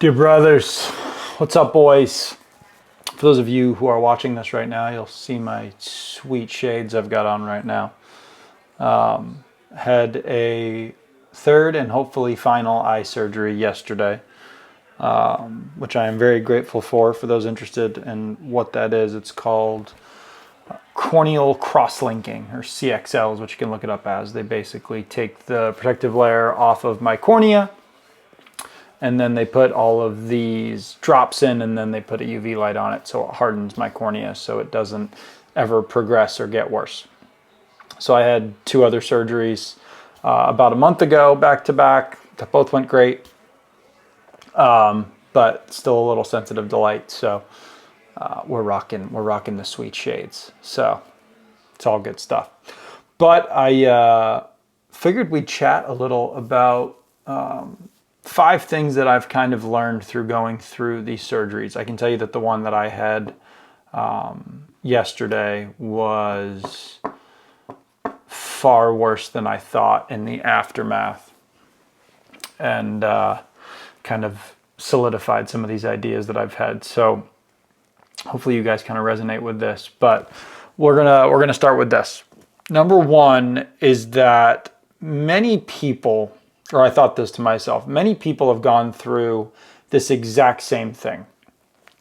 Dear brothers, what's up, boys? For those of you who are watching this right now, you'll see my sweet shades I've got on right now. Had a third and hopefully final eye surgery yesterday, which I am very grateful for. For those interested in what that is, it's called corneal cross-linking, or CXL is what you can look it up as. They basically take the protective layer off of my cornea, and then they put all of these drops in, and then they put a UV light on it so it hardens my cornea so it doesn't ever progress or get worse. So I had two other surgeries about a month ago, back to back. That both went great, but still a little sensitive to light. So we're rocking the sweet shades. So it's all good stuff. But I figured we'd chat a little about 5 things that I've kind of learned through going through these surgeries. I can tell you that the one that I had yesterday was far worse than I thought in the aftermath, and kind of solidified some of these ideas that I've had. So hopefully you guys kind of resonate with this, but we're gonna start with this. Number one is that many people, or I thought this to myself, many people have gone through this exact same thing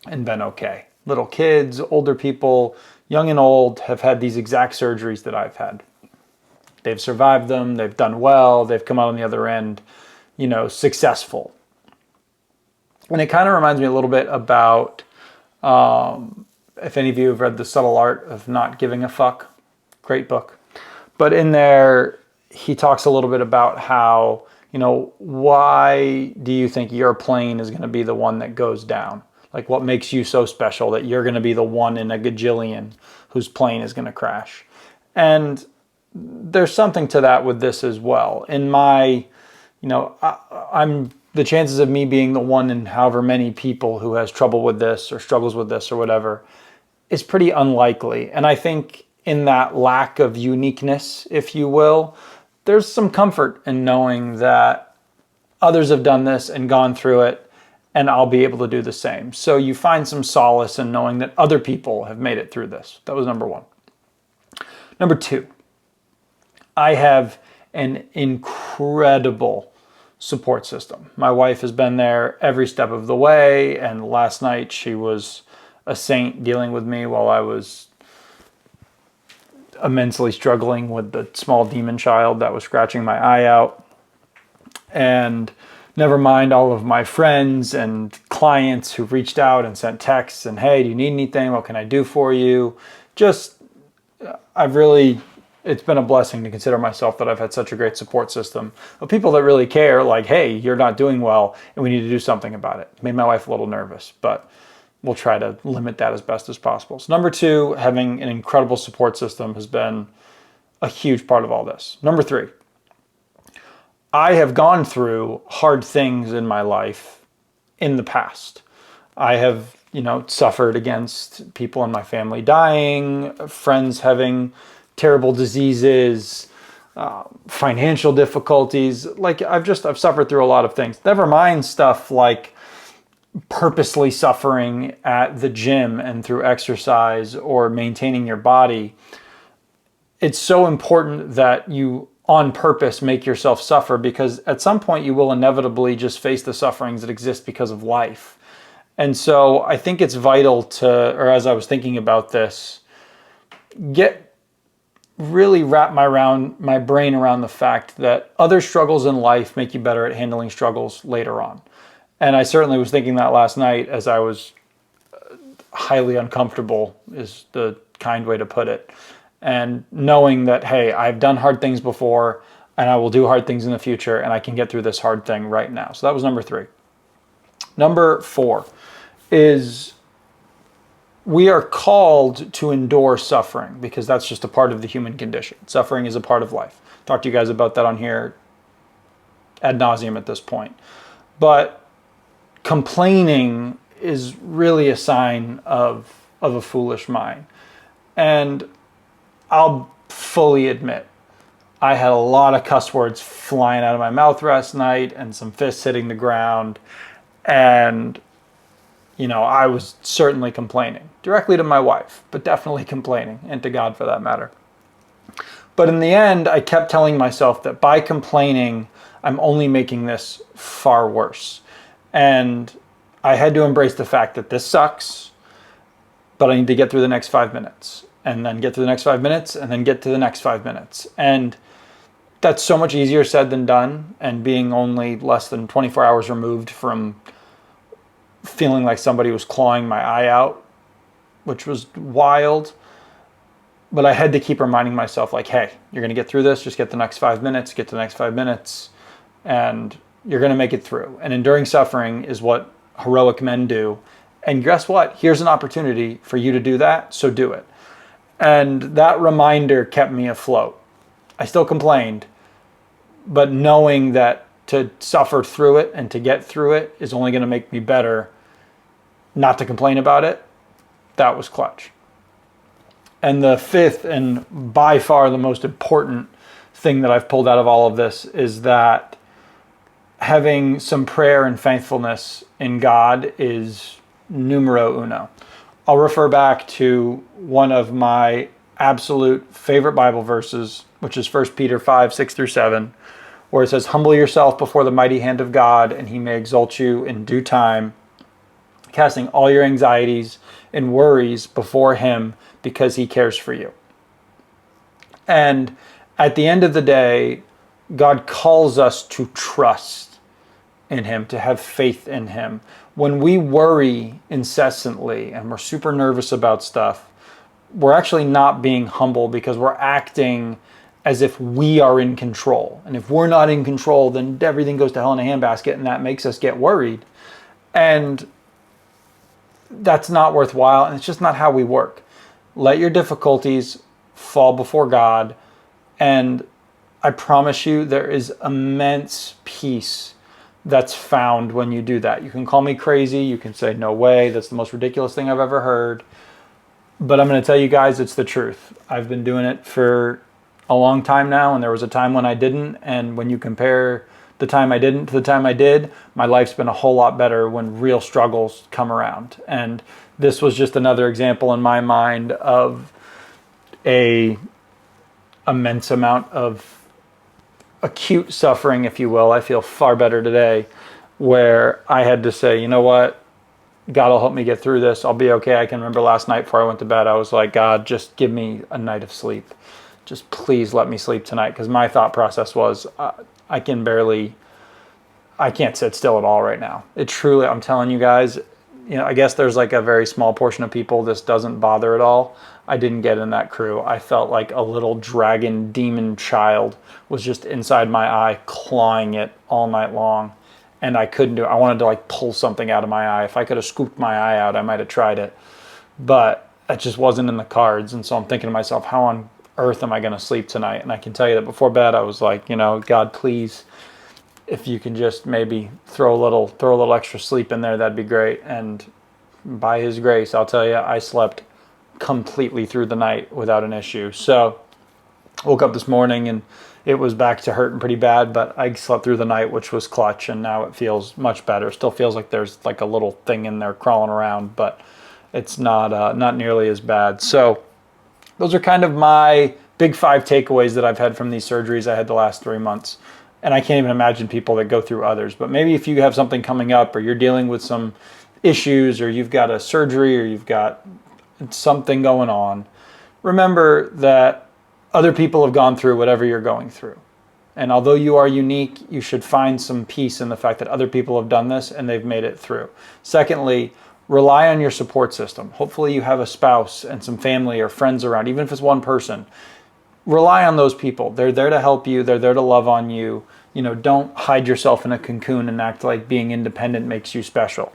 and been okay. Little kids, older people, young and old, have had these exact surgeries that I've had. They've survived them, they've done well, they've come out on the other end, successful. And it kind of reminds me a little bit about, if any of you have read The Subtle Art of Not Giving a Fuck, great book. But in there, he talks a little bit about how, why do you think your plane is going to be the one that goes down? Like, what makes you so special that you're going to be the one in a gajillion whose plane is going to crash? And there's something to that with this as well. In my, I'm the chances of me being the one in however many people who has trouble with this or struggles with this or whatever is pretty unlikely. And I think in that lack of uniqueness, if you will, there's some comfort in knowing that others have done this and gone through it, and I'll be able to do the same. So you find some solace in knowing that other people have made it through this. That was number one. Number two, I have an incredible support system. My wife has been there every step of the way, and last night she was a saint dealing with me while I was immensely struggling with the small demon child that was scratching my eye out. And never mind all of my friends and clients who reached out and sent texts and, hey, do you need anything? What can I do for you? It's been a blessing to consider myself that I've had such a great support system of people that really care, like, hey, you're not doing well and we need to do something about it. Made my wife a little nervous, but we'll try to limit that as best as possible. So number two, having an incredible support system has been a huge part of all this. Number three, I have gone through hard things in my life in the past. I have, suffered against people in my family dying, friends having terrible diseases, financial difficulties. Like, I've suffered through a lot of things. Never mind stuff like purposely suffering at the gym and through exercise or maintaining your body. It's so important that you on purpose make yourself suffer, because at some point you will inevitably just face the sufferings that exist because of life. And so I think it's vital to, or as I was thinking about this, really wrap my brain around the fact that other struggles in life make you better at handling struggles later on. And I certainly was thinking that last night as I was highly uncomfortable, is the kind way to put it. And knowing that, hey, I've done hard things before and I will do hard things in the future, and I can get through this hard thing right now. So that was number three. Number four is we are called to endure suffering, because that's just a part of the human condition. Suffering is a part of life. Talked to you guys about that on here ad nauseum at this point. But complaining is really a sign of a foolish mind. And I'll fully admit, I had a lot of cuss words flying out of my mouth last night and some fists hitting the ground. And, I was certainly complaining, directly to my wife, but definitely complaining, and to God for that matter. But in the end, I kept telling myself that by complaining, I'm only making this far worse. And I had to embrace the fact that this sucks, but I need to get through the next 5 minutes, and then get through the next 5 minutes, and then get to the next 5 minutes. And that's so much easier said than done. And being only less than 24 hours removed from feeling like somebody was clawing my eye out, which was wild. But I had to keep reminding myself, like, hey, you're going to get through this. Just get the next 5 minutes, get to the next 5 minutes, and you're going to make it through. And enduring suffering is what heroic men do. And guess what? Here's an opportunity for you to do that, so do it. And that reminder kept me afloat. I still complained, but knowing that to suffer through it and to get through it is only going to make me better, not to complain about it, that was clutch. And the fifth, and by far the most important thing that I've pulled out of all of this, is that having some prayer and faithfulness in God is numero uno. I'll refer back to one of my absolute favorite Bible verses, which is 1 Peter 5, 6 through 7, where it says, "Humble yourself before the mighty hand of God, and he may exalt you in due time, casting all your anxieties and worries before him, because he cares for you." And at the end of the day, God calls us to trust in him, to have faith in him. When we worry incessantly and we're super nervous about stuff, we're actually not being humble, because we're acting as if we are in control. And if we're not in control, then everything goes to hell in a handbasket, and that makes us get worried. And that's not worthwhile, and it's just not how we work. Let your difficulties fall before God, and I promise you there is immense peace that's found when you do that. You can call me crazy, you can say, no way, that's the most ridiculous thing I've ever heard. But I'm going to tell you guys, it's the truth. I've been doing it for a long time now, and there was a time when I didn't, and when you compare the time I didn't to the time I did, my life's been a whole lot better when real struggles come around. And this was just another example in my mind of a immense amount of acute suffering, if you will. I feel far better today, where I had to say, you know what? God will help me get through this. I'll be okay. I can remember last night before I went to bed, I was like, God, just give me a night of sleep. Just please let me sleep tonight. Because my thought process was, I can't sit still at all right now. It truly, I'm telling you guys, I guess there's like a very small portion of people this doesn't bother at all. I didn't get in that crew. I felt like a little dragon demon child was just inside my eye, clawing it all night long. And I couldn't do it. I wanted to like pull something out of my eye. If I could have scooped my eye out, I might have tried it. But that just wasn't in the cards. And so I'm thinking to myself, how on earth am I going to sleep tonight? And I can tell you that before bed, I was like, God, please, if you can just maybe throw a little extra sleep in there, that'd be great. And by his grace, I'll tell you, I slept completely through the night without an issue. So woke up this morning and it was back to hurting pretty bad, but I slept through the night, which was clutch, and now it feels much better. Still feels like there's like a little thing in there crawling around, but it's not nearly as bad. So those are kind of my big 5 takeaways that I've had from these surgeries I had the last 3 months. And I can't even imagine people that go through others. But maybe if you have something coming up, or you're dealing with some issues, or you've got a surgery, or you've got something going on, remember that other people have gone through whatever you're going through. And although you are unique, you should find some peace in the fact that other people have done this and they've made it through. Secondly, rely on your support system. Hopefully you have a spouse and some family or friends around, even if it's one person. Rely on those people. They're there to help you. They're there to love on you. Don't hide yourself in a cocoon and act like being independent makes you special.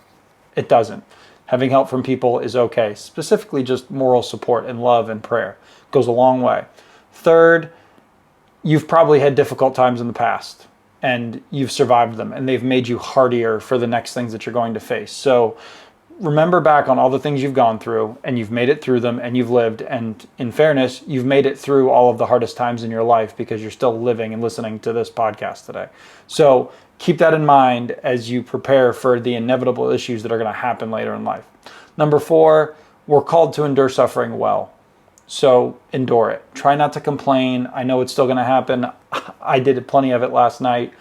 It doesn't. Having help from people is okay. Specifically just moral support and love and prayer goes a long way. Third, you've probably had difficult times in the past and you've survived them, and they've made you hardier for the next things that you're going to face. So remember back on all the things you've gone through, and you've made it through them, and you've lived. And in fairness, you've made it through all of the hardest times in your life because you're still living and listening to this podcast today. So keep that in mind as you prepare for the inevitable issues that are going to happen later in life. Number 4, we're called to endure suffering well. So endure it. Try not to complain. I know it's still going to happen. I did plenty of it last night.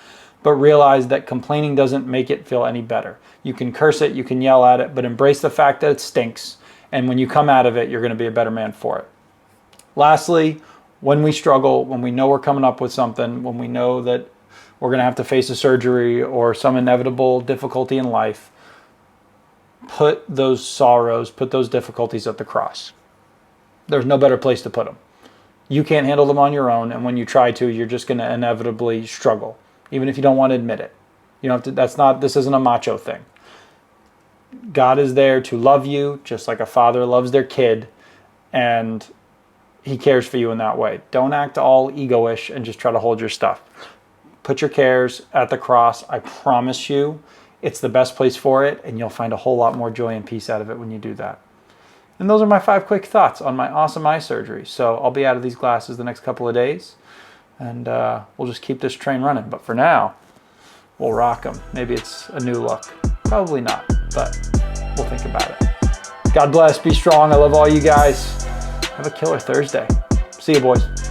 But realize that complaining doesn't make it feel any better. You can curse it, you can yell at it, but embrace the fact that it stinks. And when you come out of it, you're going to be a better man for it. Lastly, when we struggle, when we know we're coming up with something, when we know that we're going to have to face a surgery or some inevitable difficulty in life, put those sorrows, put those difficulties at the cross. There's no better place to put them. You can't handle them on your own, and when you try to, you're just going to inevitably struggle, even if you don't want to admit it. You don't have to, this isn't a macho thing. God is there to love you just like a father loves their kid, and he cares for you in that way. Don't act all egoish and just try to hold your stuff. Put your cares at the cross. I promise you, it's the best place for it, and you'll find a whole lot more joy and peace out of it when you do that. And those are my 5 quick thoughts on my awesome eye surgery. So I'll be out of these glasses the next couple of days, and we'll just keep this train running. But for now, we'll rock them. Maybe it's a new look. Probably not, but we'll think about it. God bless. Be strong. I love all you guys. Have a killer Thursday. See you, boys.